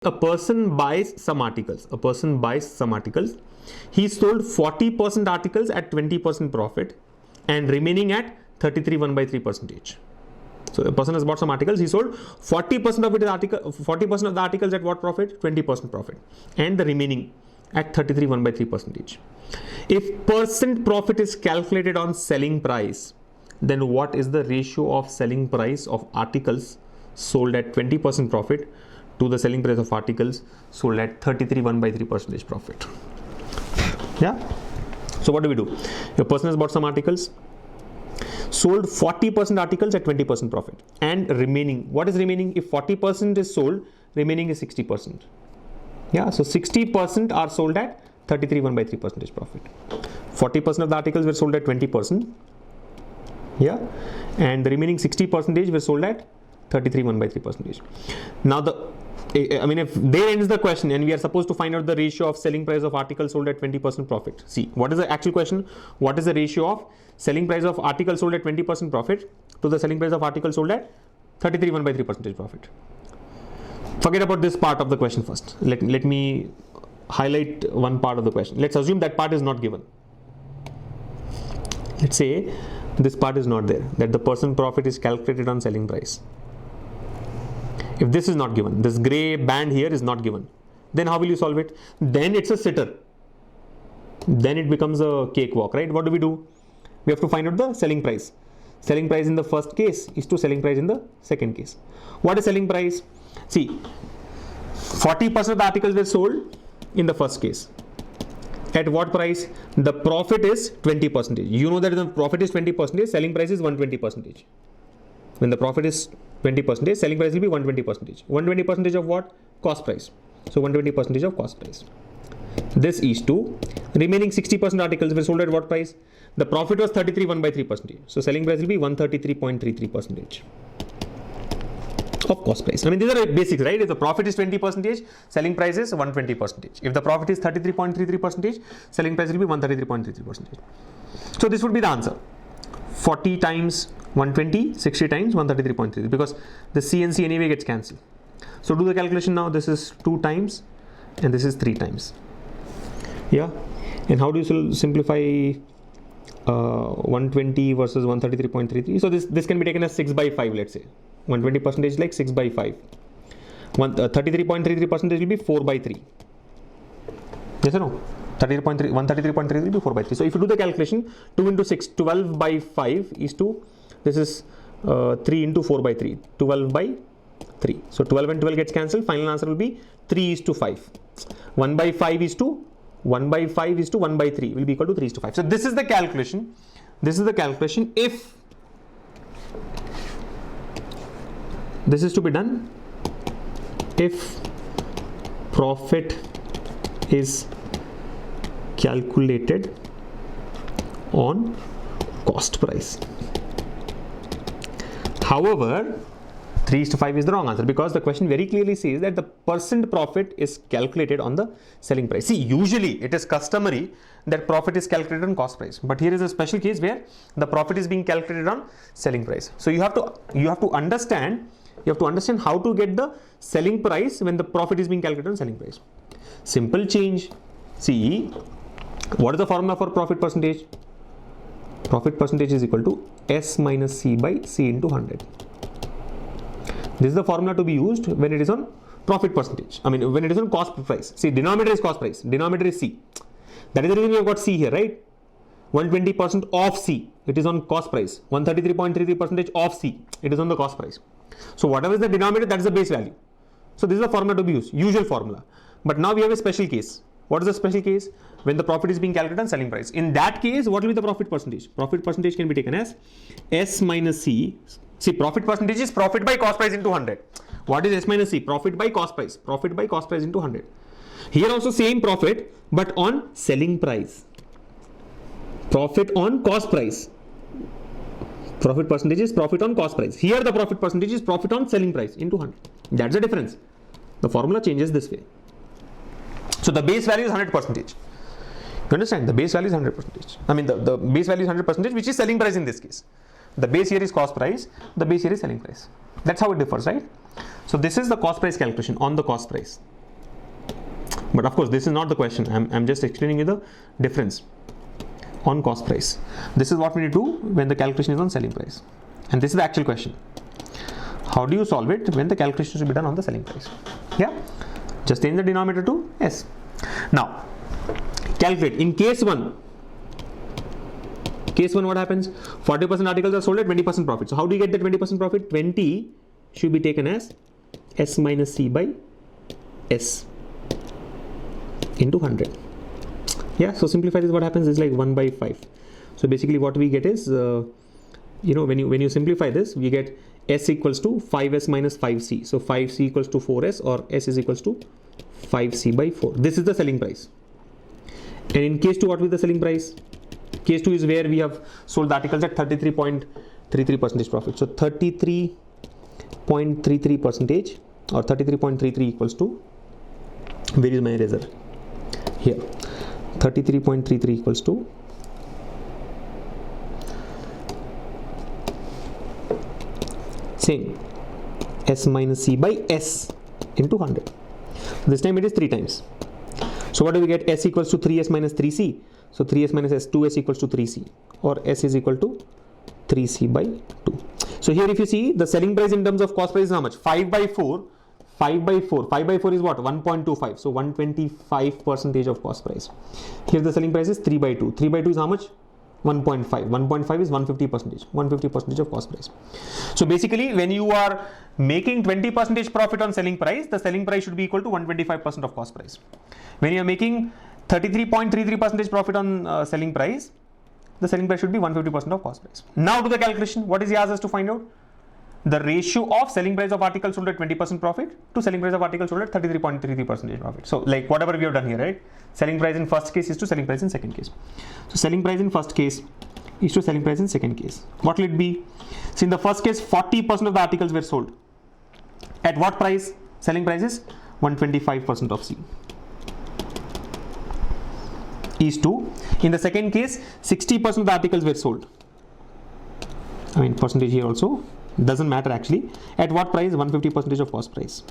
A person buys some articles. He sold 40% articles at 20% profit and remaining at 33 1/3 percentage. So a person has bought some articles. He sold 40% of the articles at what profit? 20% profit, and the remaining at 33 1/3 percentage. If percent profit is calculated on selling price, then what is the ratio of selling price of articles sold at 20% profit to the selling price of articles sold at 33 1/3 percentage profit? Yeah. So what do? Your person has bought some articles, sold 40% articles at 20% profit, and remaining. What is remaining? If 40% is sold, remaining is 60%. Yeah. So 60% are sold at 33 1/3 percentage profit. 40% of the articles were sold at 20%. Yeah. And the remaining 60% were sold at 33 1/3 percentage. Now if there ends the question and we are supposed to find out the ratio of selling price of articles sold at 20% profit. See, what is the actual question? What is the ratio of selling price of articles sold at 20% profit to the selling price of articles sold at 33 1/3 percentage profit? Forget about this part of the question first. Let me highlight one part of the question. Let's assume that part is not given. Let's say this part is not there, that the percent profit is calculated on selling price. If this is not given, this gray band here is not given, then how will you solve it? Then it's a sitter. Then it becomes a cakewalk, right? What do? We have to find out the selling price. Selling price in the first case is to selling price in the second case. What is selling price? See, 40% of the articles were sold in the first case. At what price? The profit is 20%. You know that if the profit is 20%, selling price is 120%. When the profit is 20%, selling price will be 120%. 120% of what? Cost price. So 120% of cost price. This is to remaining 60% articles were sold at what price? The profit was 33 1/3 percentage. So selling price will be 133.33% of cost price. I mean, these are basics, right? If the profit is 20%, selling price is 120%. If the profit is 33.33%, selling price will be 133.33%. So this would be the answer. 40 times 120, 60 times 133.3, because the C and C anyway gets cancelled. So do the calculation now. This is 2 times and this is 3 times. Yeah. And how do you simplify 120 versus 133.33? So this can be taken as 6/5, let's say. 120% is like 6/5. 33.33% will be 4/3. Yes or no? 133.3 will be 4/3. So if you do the calculation, 2 into 6, 12/5 is to, this is 3 into 4/3, 12/3. So 12 and 12 gets cancelled. Final answer will be 3:5. 1/5 is to 1/3 will be equal to 3:5. So this is the calculation. If this is to be done, if profit is calculated on cost price. However, 3:5 is the wrong answer, because the question very clearly says that the percent profit is calculated on the selling price. See, usually it is customary that profit is calculated on cost price, but here is a special case where the profit is being calculated on selling price. So you have to understand how to get the selling price when the profit is being calculated on selling price. Simple change. See, what is the formula for profit percentage? Profit percentage is equal to S minus C by C into 100. This is the formula to be used when it is on profit percentage. When it is on cost price. See, denominator is cost price, denominator is C. That is the reason we have got C here, right? 120% of C, it is on cost price. 133.33% of C, it is on the cost price. So whatever is the denominator, that is the base value. So this is the formula to be used, usual formula. But now we have a special case. What is the special case? When the profit is being calculated on selling price. In that case, what will be the profit percentage? Profit percentage can be taken as S minus C. See, profit percentage is profit by cost price into 100. What is S minus C? Profit by cost price. Profit by cost price into 100. Here also same profit, but on selling price. Profit on cost price. Profit percentage is profit on cost price. Here the profit percentage is profit on selling price into 100. That's the difference. The formula changes this way. So the base value is 100%. You understand? The base value is 100%. The base value is 100%, which is selling price in this case. The base here is cost price, the base here is selling price. That's how it differs, right? So this is the cost price calculation on the cost price. But of course, this is not the question. I'm just explaining you the difference on cost price. This is what we need to do when the calculation is on selling price. And this is the actual question. How do you solve it when the calculation should be done on the selling price? Yeah, just change the denominator to S. Now, calculate in case 1. Case 1, what happens? 40% articles are sold at 20% profit. So how do you get the 20% profit? 20 should be taken as S minus C by S into 100. Yeah, so simplify this, what happens is like 1 by 5. So basically what we get is, when you simplify this, we get S equals to 5S minus 5C. So 5C equals to 4S, or S is equals to 5C by 4. This is the selling price. And in case 2, what will be the selling price? Case 2 is where we have sold the articles at 33.33% profit. So 33.33% or 33.33 equals to, where is my eraser? Here. 33.33 equals to same S minus C by S into 100. This time it is 3 times. So what do we get? S equals to 3S minus 3C. So 3S minus S, 2S equals to 3C, or S is equal to 3C by 2. So here if you see, the selling price in terms of cost price is how much? 5 by 4. 5 by 4. 5 by 4 is what? 1.25. So 125% of cost price. Here the selling price is 3 by 2. 3 by 2 is how much? 1.5. 1.5 is 150%. 150% of cost price. So basically, when you are making 20% profit on selling price, the selling price should be equal to 125% of cost price. When you are making 33.33% profit on selling price, the selling price should be 150% of cost price. Now to the calculation. What is he asked us to find out? The ratio of selling price of articles sold at 20% profit to selling price of articles sold at 33.33% profit. So like whatever we have done here, right? Selling price in first case is to selling price in second case. So selling price in first case is to selling price in second case. What will it be? So in the first case, 40% of the articles were sold. At what price? Selling price is 125% of C. Is to, in the second case, 60% of the articles were sold. I mean percentage here also doesn't matter actually. At what price? 150% of cost price.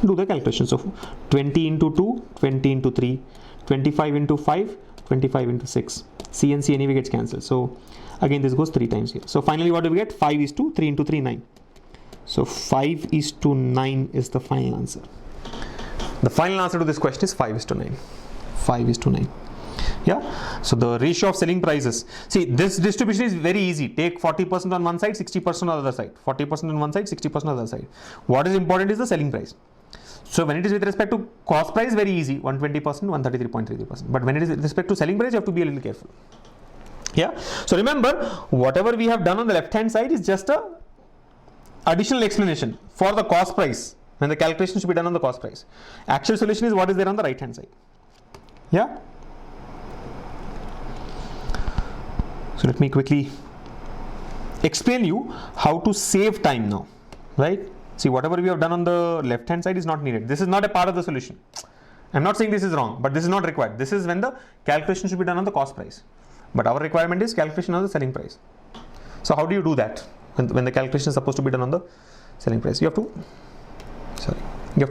Do the calculation. So 20 into 2, 20 into 3, 25 into 5, 25 into 6. C and C anyway gets cancelled. So again this goes 3 times here. So finally what do we get? 5 is to 3 into 3, 9. So 5 is to 9 is the final answer. The final answer to this question is 5 is to 9. 5 is to 9. Yeah, so the ratio of selling prices, see this distribution is very easy. Take 40% on one side, 60% on the other side. 40% on one side, 60% on the other side. What is important is the selling price. So when it is with respect to cost price, very easy, 120%, 133.33%. But when it is with respect to selling price, you have to be a little careful. Yeah, so remember, whatever we have done on the left hand side is just a additional explanation for the cost price, when the calculation should be done on the cost price. Actual solution is what is there on the right hand side. Yeah. So let me quickly explain you how to save time now, right? See, whatever we have done on the left hand side is not needed. This is not a part of the solution. I'm not saying this is wrong, but this is not required. This is when the calculation should be done on the cost price. But our requirement is calculation on the selling price. So how do you do that when the calculation is supposed to be done on the selling price? You have to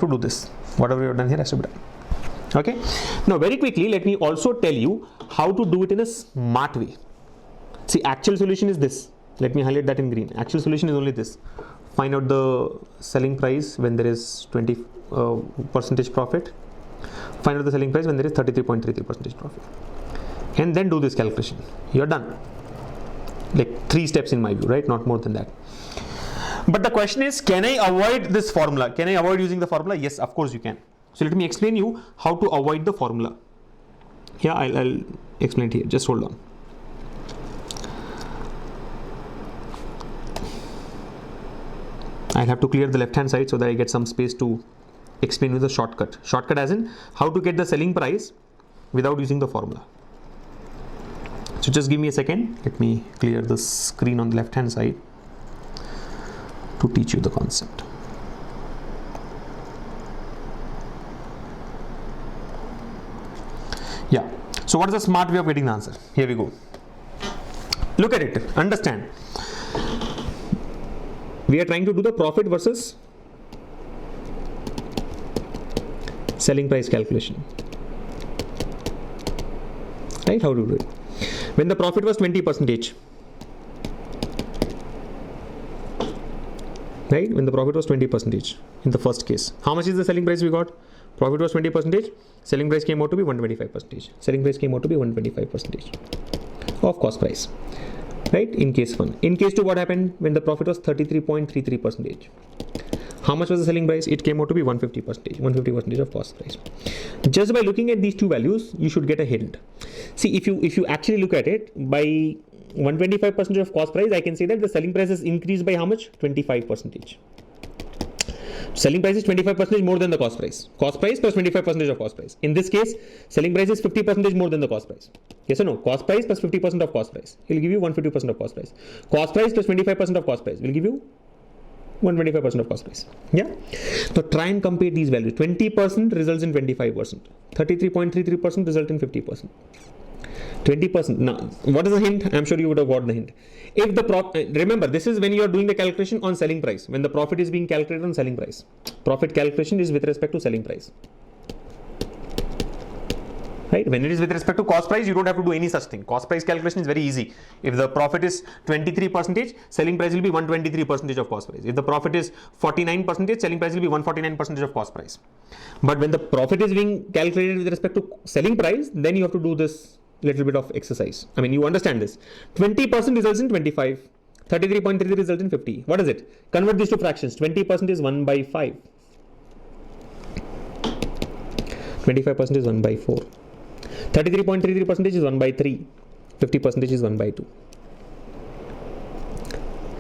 do this. Whatever you have done here has to be done. Okay. Now very quickly, let me also tell you how to do it in a smart way. See, actual solution is this. Let me highlight that in green. Actual solution is only this. Find out the selling price when there is 20% profit. Find out the selling price when there is 33.33% profit. And then do this calculation. You're done. Like 3 steps in my view, right? Not more than that. But the question is, can I avoid this formula? Can I avoid using the formula? Yes, of course you can. So let me explain you how to avoid the formula. Yeah, I'll explain it here. Just hold on. I'll have to clear the left hand side so that I get some space to explain you the shortcut. Shortcut as in how to get the selling price without using the formula. So just give me a second. Let me clear the screen on the left hand side to teach you the concept. Yeah. So what is the smart way of getting the answer? Here we go. Look at it. Understand. We are trying to do the profit versus selling price calculation. Right? How do you do it? When the profit was 20%, right? When the profit was 20% in the first case, how much is the selling price we got? Profit was 20%, selling price came out to be 125%. Selling price came out to be 125% of cost price, right? In case 1. In case 2, what happened? When the profit was 33.33%, how much was the selling price? It came out to be 150% of cost price. Just by looking at these two values, you should get a hint. See, if you actually look at it, by 125% of cost price, I can say that the selling price is increased by how much? 25%. Selling price is 25% more than the cost price. Cost price plus 25% of cost price. In this case, selling price is 50% more than the cost price. Yes or no? Cost price plus 50% of cost price will give you 150% of cost price. Cost price plus 25% of cost price will give you 125% of cost price. Yeah. So try and compare these values. 20% results in 25%. 33.33% result in 50%. 20%. Now, what is the hint? I'm sure you would have got the hint. If the remember, this is when you are doing the calculation on selling price. When the profit is being calculated on selling price. Profit calculation is with respect to selling price. Right? When it is with respect to cost price, you don't have to do any such thing. Cost price calculation is very easy. If the profit is 23%, selling price will be 123% of cost price. If the profit is 49%, selling price will be 149% of cost price. But when the profit is being calculated with respect to selling price, then you have to do this little bit of exercise. I mean, you understand this. 20% results in 25. 33.33 results in 50. What is it? Convert these to fractions. 20% is 1 by 5. 25% is 1 by 4. 33.33% is 1 by 3. 50% is 1 by 2.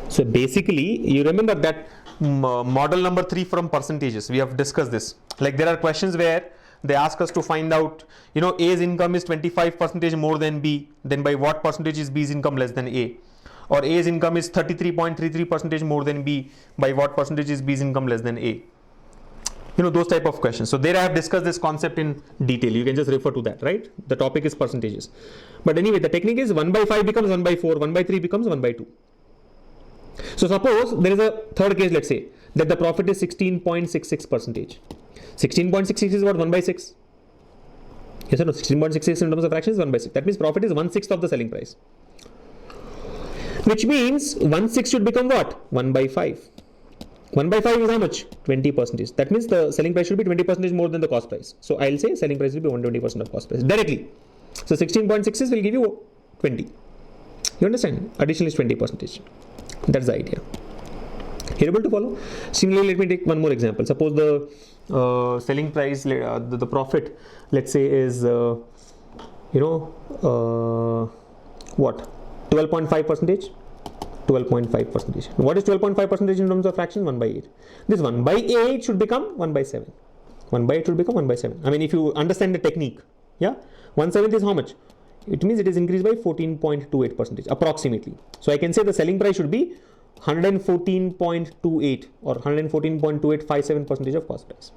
So basically, you remember that model number 3 from percentages. We have discussed this. Like there are questions where they ask us to find out, A's income is 25% more than B. Then by what percentage is B's income less than A? Or A's income is 33.33% more than B. By what percentage is B's income less than A? Those type of questions. So there I have discussed this concept in detail. You can just refer to that, right? The topic is percentages. But anyway, the technique is 1 by 5 becomes 1 by 4, 1 by 3 becomes 1 by 2. So suppose there is a third case, let's say, that the profit is 16.66%. 16.66 is what? 1 by 6. Yes or no? 16.66 in terms of fractions is 1 by 6. That means profit is 1/6 of the selling price. Which means 1/6 should become what? 1 by 5. 1 by 5 is how much? 20%. That means the selling price should be 20% more than the cost price. So I'll say selling price will be 120% of cost price directly. So 16.66 will give you 20. You understand? Additional is 20%. That's the idea. You're able to follow? Similarly, let me take one more example. Suppose the selling price, the profit, let's say is, what? 12.5%. 12.5%. What is 12.5% in terms of fraction? 1 by 8. This 1 by 8 should become 1 by 7. 1 by 8 should become 1 by 7. I mean, if you understand the technique, yeah, 1/7 is how much? It means it is increased by 14.28% approximately. So I can say the selling price should be 114.28 or 114.2857% of cost price.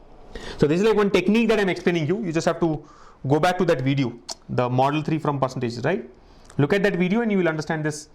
So this is like one technique that I'm explaining you. You just have to go back to that video, the model 3 from percentages, right? Look at that video and you will understand this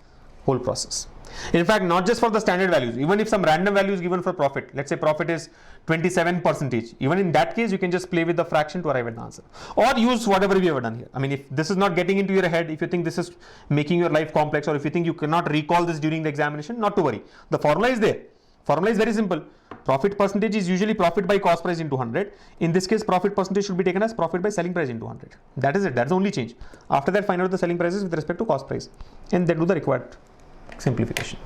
whole process. In fact, not just for the standard values, even if some random value is given for profit, let's say profit is 27%, even in that case, you can just play with the fraction to arrive at the answer, or use whatever we have done here. I mean, if this is not getting into your head, if you think this is making your life complex, or if you think you cannot recall this during the examination, not to worry. The formula is there. Formula is very simple. Profit percentage is usually profit by cost price into 100. In this case, profit percentage should be taken as profit by selling price into 100. That is it. That's the only change. After that, find out the selling prices with respect to cost price, and then do the required simplification.